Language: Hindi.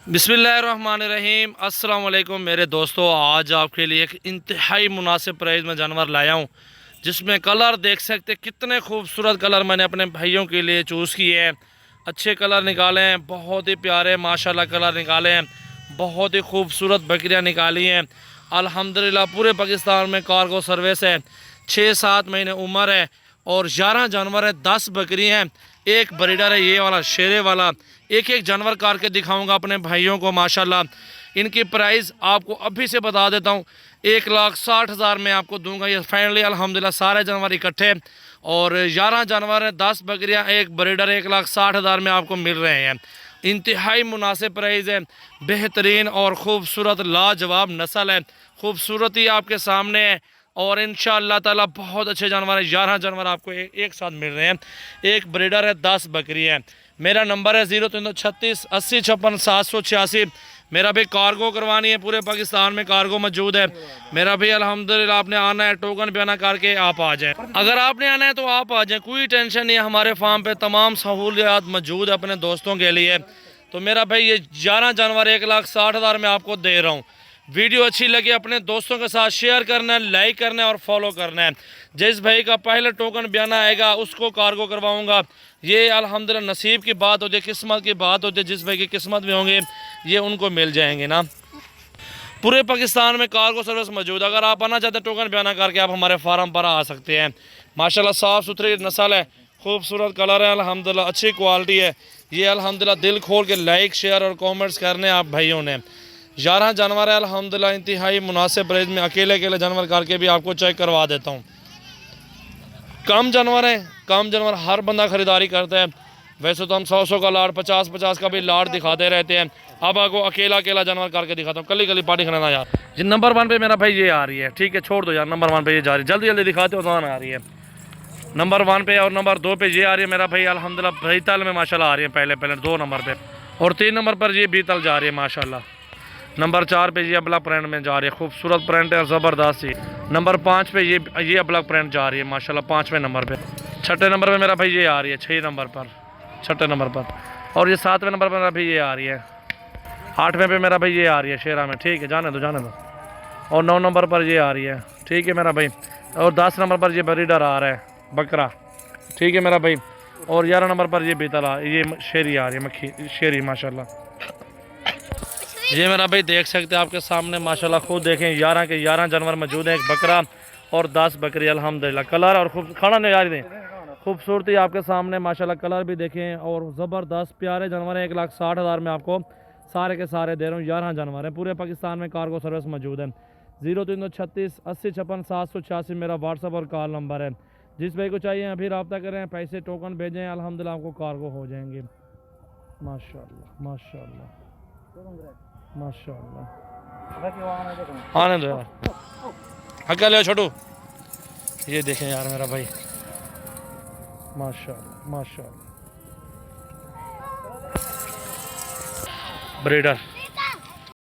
बिस्मिल्लाहिर्रहमानिर्रहीम। अस्सलाम वालेकुम मेरे दोस्तों, आज आपके लिए एक इंतहाई मुनासिब प्राइस में जानवर लाया हूँ, जिसमें कलर देख सकते कितने खूबसूरत कलर मैंने अपने भाइयों के लिए चूज़ किए हैं। अच्छे कलर निकाले हैं, बहुत ही प्यारे माशाल्लाह कलर निकाले हैं, बहुत ही खूबसूरत बकरियाँ निकाली हैं। अल्हम्दुलिल्लाह पूरे पाकिस्तान में कार्गो सर्विस है। 6-7 महीने उम्र है और 11 जानवर है, 10 बकरी हैं, एक ब्रीडर है ये वाला शेरे वाला। एक एक जानवर करके दिखाऊंगा अपने भाइयों को माशाल्लाह। इनकी प्राइस आपको अभी से बता देता हूँ, 1,60,000 में आपको दूंगा ये फाइनली अल्हम्दुलिल्लाह। सारे जानवर इकट्ठे और 11 जानवर हैं, 10 बकरियाँ, एक ब्रीडर, 1,60,000 में आपको मिल रहे हैं। इंतहाई मुनासिब प्राइस है, बेहतरीन और ख़ूबसूरत लाजवाब नस्ल है, खूबसूरती आपके सामने है और इंशाअल्लाह ताला बहुत अच्छे जानवर हैं। 11 जानवर आपको एक साथ मिल रहे हैं, एक ब्रीडर है, 10 बकरी है। मेरा नंबर है 0336 80 56 786। मेरा भी कार्गो करवानी है, पूरे पाकिस्तान में कार्गो मौजूद है। मेरा भी अल्हम्दुलिल्लाह आपने आना है, टोकन बयाना करके आप आ जाएं। अगर आपने आना है तो आप आ जाएं, कोई टेंशन नहीं है। हमारे फार्म पे तमाम सहूलियात मौजूद है अपने दोस्तों के लिए। तो मेरा भाई ये 11 जानवर 1,60,000 में आपको दे रहा हूँ। वीडियो अच्छी लगी अपने दोस्तों के साथ शेयर करना है, लाइक करना है और फॉलो करना है। जिस भाई का पहले टोकन बयाना आएगा उसको कार्गो करवाऊंगा। ये अल्हम्दुलिल्लाह नसीब की बात होती है, किस्मत की बात होती है। जिस भाई की किस्मत में होंगे ये उनको मिल जाएंगे ना। पूरे पाकिस्तान में कार्गो सर्विस मौजूद है। अगर आप आना चाहते हैं टोकन बयाना करके आप हमारे फार्म पर आ सकते हैं। माशाल्लाह साफ़ सुथरी नस्ल है, खूबसूरत कलर है, अल्हम्दुलिल्लाह अच्छी क्वालिटी है। ये अल्हम्दुलिल्लाह दिल खोल के लाइक शेयर और कॉमेंट्स करने आप भाइयों ने। 11 जानवर है अल्हम्दुलिल्लाह, इंतहाई मुनासिब प्राइस में अकेले जानवर करके भी आपको चेक करवा देता हूँ। कम जानवर है, कम जानवर हर बंदा ख़रीदारी करता है। वैसे तो हम 100 का लाट, 50 का भी लाट दिखाते रहते हैं। अब आपको अकेला जानवर करके दिखाता हूँ। कली पार्टी खरीदना यार। जी नंबर 1 पे मेरा भाई ये आ रही है, ठीक है छोड़ दो यार। नंबर 1 पे ये जा रही है, जल्दी जल्दी दिखाते हो, आ रही है नंबर 1 पे। और नंबर 2 पे ये आ रही है मेरा भाई अल्हम्दुलिल्लाह, बीतल में माशाल्लाह आ रही है पहले 2 नंबर पे। और 3 नंबर पर ये बीतल जा रही है माशाल्लाह। नंबर 4 पे ये अबलग प्रिंट में जा रही है, खूबसूरत प्रिंट है, ज़बरदस्त ही। नंबर 5 पे ये अबलग प्रिंट जा रही है माशाल्लाह, 5वें नंबर पे। 6ठे नंबर पे मेरा भाई ये आ रही है, 6 नंबर पर, 6ठे नंबर पर। और ये 7वें नंबर पर मेरा भाई ये आ रही है। 8वें पे मेरा भाई ये आ रही है शेरा में, ठीक है जाने दो। और 9 नंबर पर ये आ रही है, ठीक है मेरा भाई। और 10 नंबर पर ये ब्रीडर आ रहा है बकरा, ठीक है मेरा भाई। और 11 नंबर पर ये बीतला, ये शेरी आ रही है, मक्खी शेरी माशाल्लाह। ये मेरा भाई देख सकते हैं आपके सामने माशाल्लाह, खुद देखें 11 के 11 जानवर मौजूद हैं, एक बकरा और 10 बकरी अल्हम्दुलिल्लाह। कलर और खूब खाना नहीं यार दें, खूबसूरती आपके सामने माशाल्लाह, कलर भी देखें और ज़बरदस्त प्यारे जानवर हैं। 1,60,000 में आपको सारे के सारे दे रहा हूँ। 11 जानवर हैं, पूरे पाकिस्तान में कार्गो सर्विस मौजूद है। 0336 80 56 786 मेरा व्हाट्सअप और कॉल नंबर है। जिस भाई को चाहिए अभी रब्ता करें, पैसे टोकन भेजें, अल्हम्दुलिल्लाह आपको कार्गो हो जाएंगे। माशाल्लाह माशाल्लाह माशाल्लाह। आने दो यार, हक्का ले छोटू। ये देखें यार मेरा भाई, माशाल्लाह माशाल्लाह ब्रीडर।